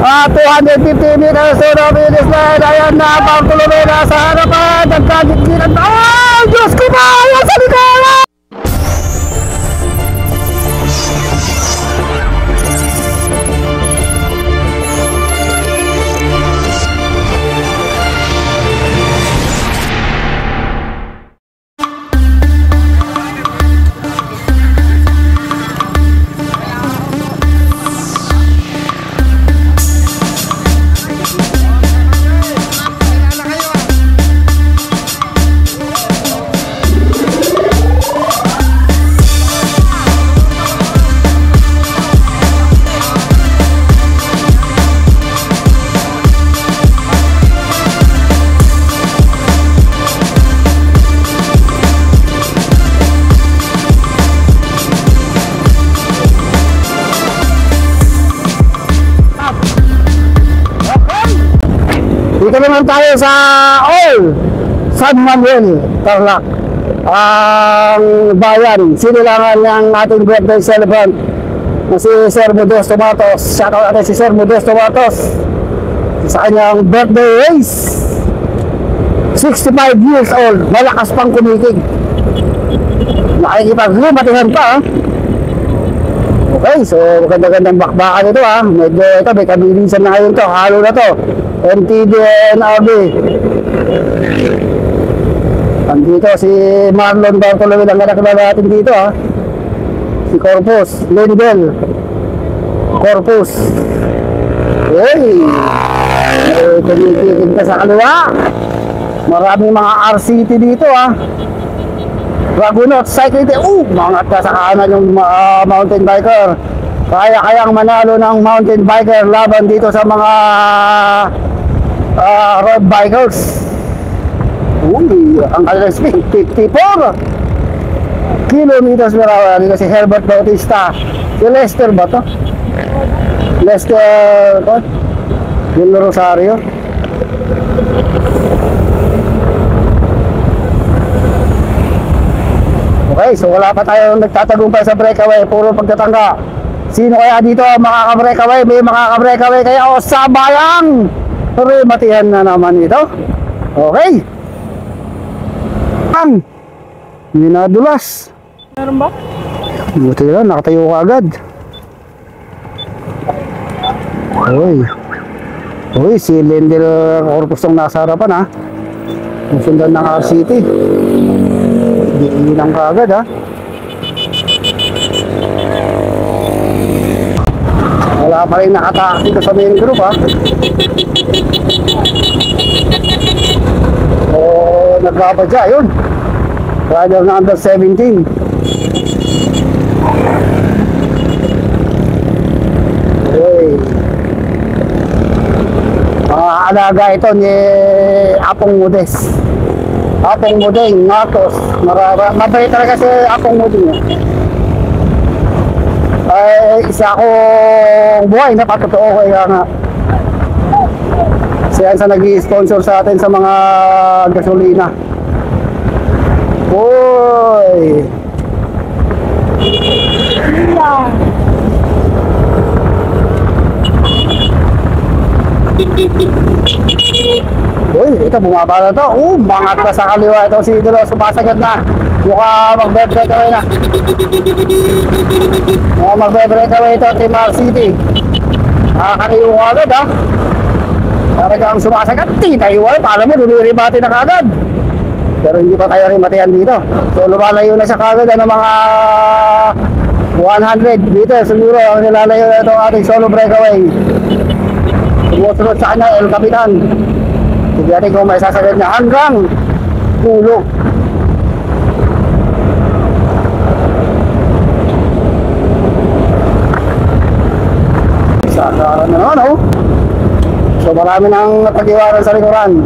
250 meters to the finish line. Ayan na, Bartolome nasa harapan. Nagkagitgiran na. Oh, Diyos ko ba? Ayan sa likaran! Dito naman tayo sa San Manuel, Tarlac, ang bayan, sinilangan ng ating birthday celebrant na si Sir Modesto Matos. Shoutout natin si Sir Modesto Matos sa kanyang birthday race. 65 years old, malakas pang kumikig, nakikipag-lumatihan pa. Okay, so maganda-gandang bakbakan ito ha. Medyo ito, may kabilisan na ngayon to, halo na to. MTB and RB. Andito si Marlon Bartolome, ang anak na natin dito ha. Si Corpus, Lindel Corpus. Hey, kumikigin ka sa kaliwa. Maraming mga RCT dito ha. Ragunaut Cycling Team. Mangat ka sa kanan yung mountain biker. Kaya-kayang manalo ng mountain biker laban dito sa mga road bikers. Ang kanilang speed 54 kilometers per hour. Dito si Herbert Bautista. Si Lester ba to? Lester Del Rosario. Okay, so wala pa tayong nagtatagumpay sa breakaway, puro pagtatangga. Sino kaya dito makaka-breakaway? May makaka-breakaway kaya o sabayang? Pero matihan na naman ito. Okay. Hindi nadulas. Meron ba? Buti lang, nakatayo ka agad. Uy, si Lendel Corpus ang nasa harapan ha. Sundan ng RCT. Hindi lang ka agad ha. Wala pa rin nakatak dito sa main group ha. O nagbabadya yun. Rider na under 17. Okay. Mga alaga ito ni Apong Mudes. Apong Mudeng, Matos. Mabait talaga si Apong Mudeng. Ay, isa akong buhay na patotoo kaya nga. Siya sa nag-i-sponsor sa atin sa mga gasolina. Uy! Uy, ito bumaba na to. Mangat na sa kaliwa ito si Idolo, sumasagad na. Mukha magbe-breakaway na. Mukha magbe-breakaway ito, Team RCT. Nakakariyo ko agad ha. Talagang sumasagad, tayo para mo, lumiribati na kagad. Pero hindi pa tayo rin matihan dito. So lumalayo na siya kagad ng mga 100 dito. Siguro ang nilalayo na ito ating solo breakaway. Sumusunod sa kanya, El Capitan. Hindi natin kung may sasagad niya hanggang tulog. Sakaran na naman oh. So marami nang napag-iwanan sa likuran.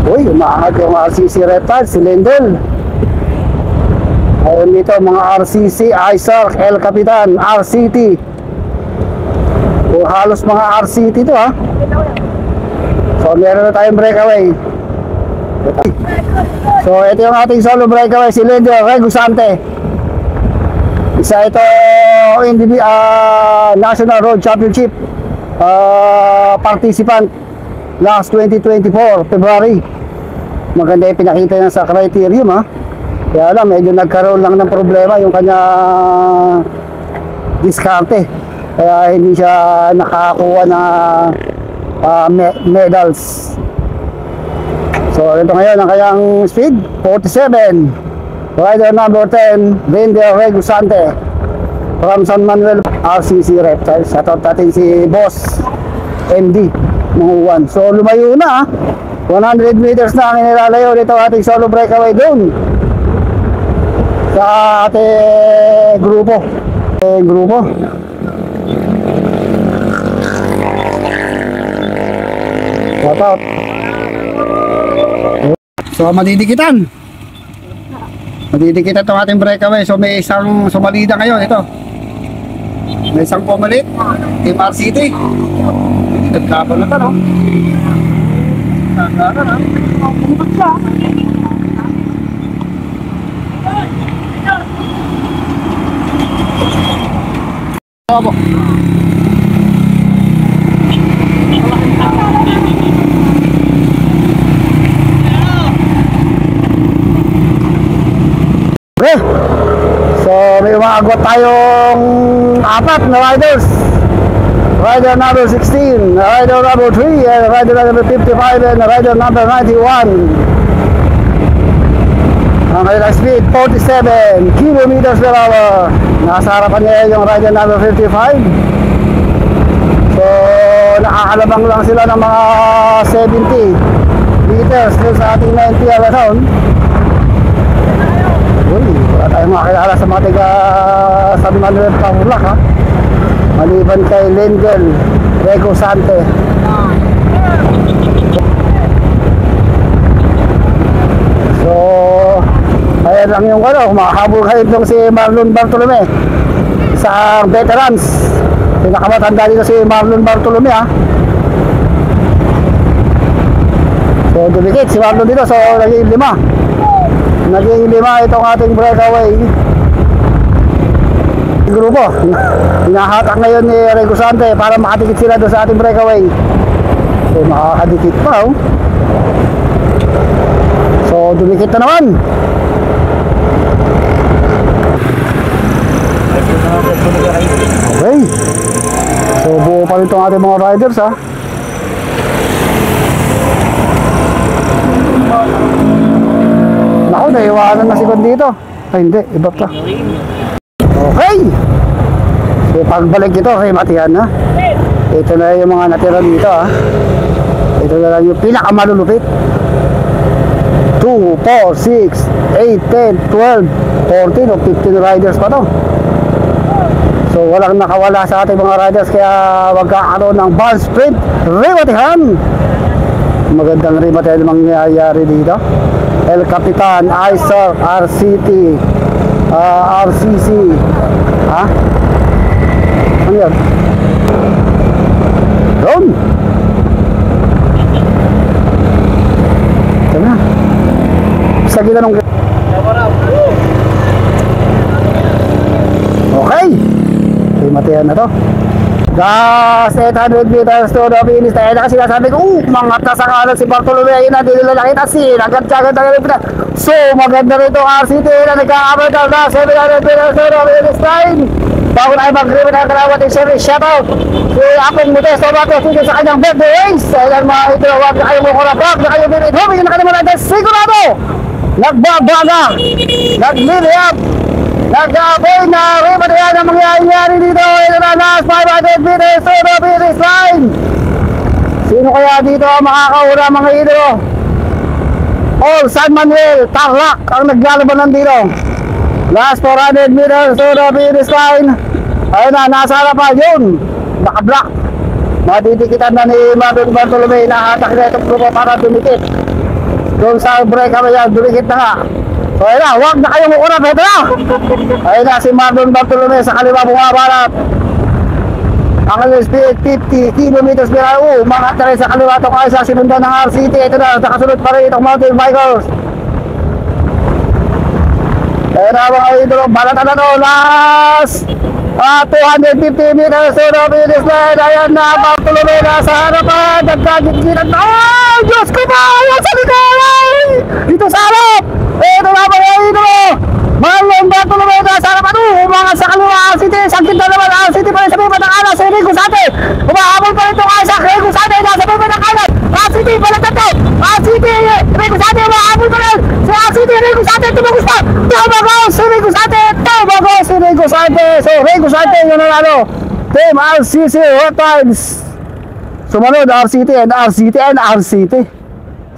Uy, umaangat yung RCC Reptile, si Lendel. Ayun dito mga RCC, ISARC, El Capitan, RCT. O halos mga RCT to ha. So meron na tayong breakaway. So ito yung ating solo breakaway, si Lendel Regusante. Isa ito National Road Championship participant last 2024 February. Maganda yung pinakita niya sa criterium, ha. Kaya alam, medyo nagkaroon lang ng problema yung kanya diskarte, kaya hindi siya nakakuha na medals. So ito ngayon ang kanyang speed 47. Rider number 10 Linder Regusante from San Manuel RCC Reptiles. Shoutout natin si Boss MD Munguan. So lumayo na, 100 meters na ang inilalayo dito ating solo breakaway doon sa ating grupo. Shoutout. So madidikitan itong ating breakaway. So may isang sumalida ngayon. Ito, may isang pumalit, Team RCT. Nagkabal na ito, no? Nagkabal na. Pumunod siya. Bravo. Okay. So may umaagwat tayong apat na riders. Rider number 16, rider number 3, and rider number 55, and rider number 91. Ang kanilang speed 47 kilometers per hour. Nasa harapan niya yung rider number 55. So nakakalabang lang sila ng mga 70 meters dun sa ating 90 around. Uy, wala tayong makakilala sa mga tiga San Manuel Pangulak, ha, maliban kay Lendel Regusante. So ayan lang yung makahabol kayo itong si Marlon Bartolome, isang veterans. Pinakamatanda dito si Marlon Bartolome, ha. So dumikit si Marlon dito. So naging lima itong ating breakaway grupo. Hinahatak ngayon ni Regusante para makatikit sila doon sa ating breakaway. So makakadikit pa, oh. So dumikit na naman. Okay. So buo pa rin itong ating mga riders, ha. Naku, naiwanan na si Kon dito. Ay hindi, iba pa. Okay. So pagbalik ito kay Matian, ha. Ito na yung mga natira dito, ha. Ito na lang yung pinakamalulupit. 2, 4, 6, 8, 10, 12, 14 o 15 riders pa to. So walang nakawala sa ating mga riders, kaya magkakaroon ng ball sprint rimatihan. Magandang rimatihan mangyayari dito. El Capitan, ISAR, RCT, RCC, ha? Ano yan? Doon! Ito na. Sa gila nung... Okay! Matihan na to. Last 800 meters to the finish. Kaya na kasi nasabi ko, mga tasakalan si Bartolome. Ayun na, hindi nila nakita sin. Agad-agad na rin. So, maganda rito RCT na nagka-cover down na 700 meters to the finish line. Bago na ay mag-grip na kalawat yung siyempre shoutout si Apeng Modesto Bato dito sa kanyang birthday race. Ayun mga ito, huwag na kayo mukurapag na kayo binit. Huwag na kayo naman sigurado. Nagbabaga, nag-million, nag-aaboy na rimatihan ang mangyayari dito. Ito na last 500 meters to the finish line. Sino kaya dito ang makakaura, mga idolo? All San Manuel, Tarlac ang naglalabanan dito. Last 400 meters to the finish line. Ayun na, nasa harapan yun, naka-block. Matidikitan na ni Marlon Bartolome. Nahatak na itong grupo para dumikit doon sa breakaway yan, dumikit na nga. So ayun na, huwag na kayong ukurap. Ito na, ayun na si Marlon Bartolome sa kaliwa bumabalat. Ang speed 50 kilometers per hour. Mga tayo sa kaliwa itong ay sa sinundan ng RCT. Ito na, nakasunod pa rin itong Mountain Bikers. Ayan na mga idolo, balatan na no, last 250 meters to the finish line. Ayan na, Bartolome na sa harapan, nagkagit-gitan na, ay, Diyos ko ba, ayan sa likod, ay, dito sa harap, ito na mga idolo, Marlon Bartolome na sa harapan, umangat sa kaliwa, Al City, sakit na naman, Al City pa rin sa may patakalas, Rico Sate, umahabol pa rin itong Isaac, Rico Sate, nasa may patakalas, Al City, balatan to, Al City, Rico Sate, umahabol pa rin, si Al City, Rico Sate, tumagos pa, tumagos, si Rico Sate, tumagos, si Rico Sate, so Rico Sate, yun ang ano, Team RCC Hot Times, sumunod, RCT and RCT and RCT,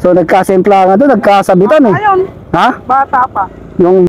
so nagkasimplangan doon, nagkasabitan eh, Ayun, ha? bata pa. Yung